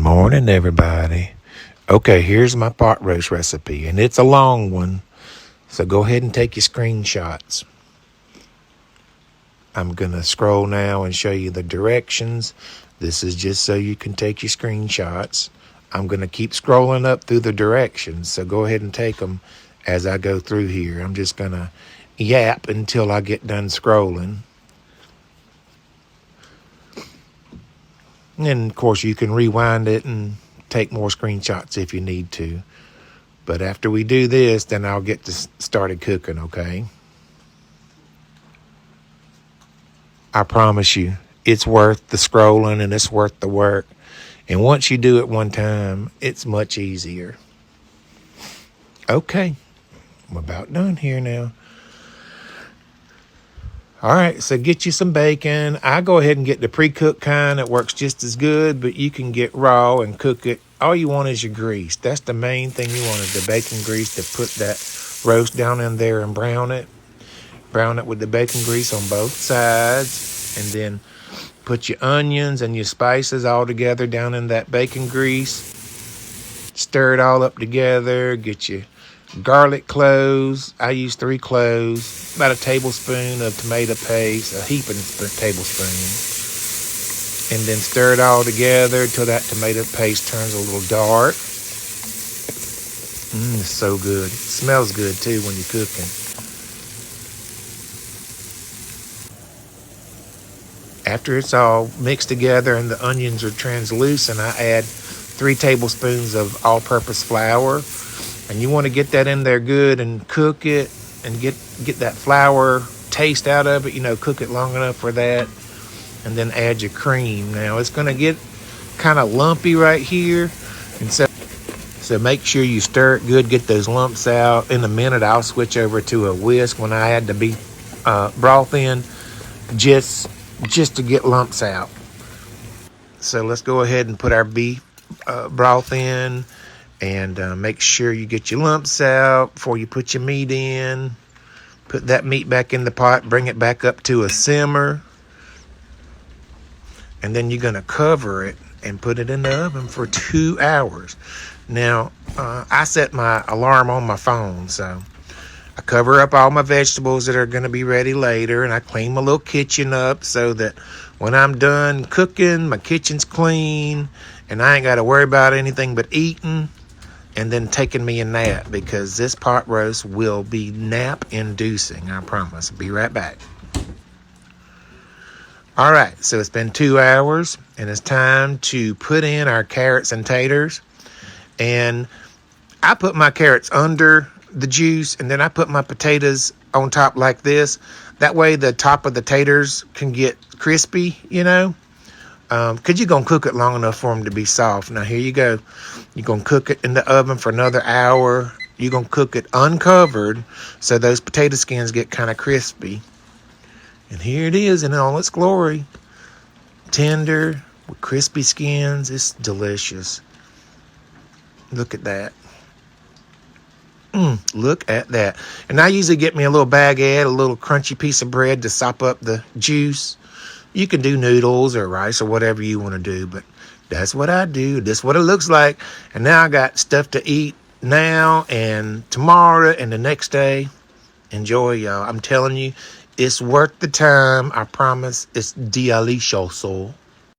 Morning, everybody. Okay, here's my pot roast recipe, and it's a long one, so go ahead and take your screenshots. I'm going to scroll now and show you the directions. This is just so you can take your screenshots. I'm going to keep scrolling up through the directions, so go ahead and take them as I go through here. I'm just going to yap until I get done scrolling. And, of course, you can rewind it and take more screenshots if you need to. But after we do this, then I'll get started cooking, okay? I promise you, it's worth the scrolling and it's worth the work. And once you do it one time, it's much easier. Okay, I'm about done here now. All right, so get you some bacon. I go ahead and get the pre-cooked kind. It works just as good, but you can get raw and cook it. All you want is your grease. That's the main thing you want, is the bacon grease to put that roast down in there and brown it. Brown it with the bacon grease on both sides. And then put your onions and your spices all together down in that bacon grease. Stir it all up together. Get your garlic cloves. I use 3 cloves, about a tablespoon of tomato paste, a heaping tablespoon, and then stir it all together until that tomato paste turns a little dark. It's so good. It smells good too when you're cooking. After it's all mixed together and the onions are translucent, I add 3 tablespoons of all-purpose flour. And you want to get that in there good and cook it and get that flour taste out of it, cook it long enough for that. And then add your cream. Now, it's going to get kind of lumpy right here. And so make sure you stir it good, get those lumps out. In a minute, I'll switch over to a whisk when I add the beef broth in, just to get lumps out. So let's go ahead and put our beef broth in. And make sure you get your lumps out before you put your meat in. Put that meat back in the pot. Bring it back up to a simmer. And then you're going to cover it and put it in the oven for 2 hours. Now, I set my alarm on my phone. So I cover up all my vegetables that are going to be ready later. And I clean my little kitchen up so that when I'm done cooking, my kitchen's clean. And I ain't got to worry about anything but eating. And then taking me a nap, because this pot roast will be nap-inducing, I promise. Be right back. All right, so it's been 2 hours, and it's time to put in our carrots and taters. And I put my carrots under the juice, and then I put my potatoes on top like this. That way the top of the taters can get crispy, because you're going to cook it long enough for them to be soft. Now, here you go. You're going to cook it in the oven for another hour. You're going to cook it uncovered so those potato skins get kind of crispy. And here it is in all its glory. Tender with crispy skins. It's delicious. Look at that. Look at that. And I usually get me a little baguette, a little crunchy piece of bread to sop up the juice. You can do noodles or rice or whatever you want to do, but that's what I do. That's what it looks like. And now I got stuff to eat now and tomorrow and the next day. Enjoy, y'all. I'm telling you, it's worth the time. I promise. It's delicioso.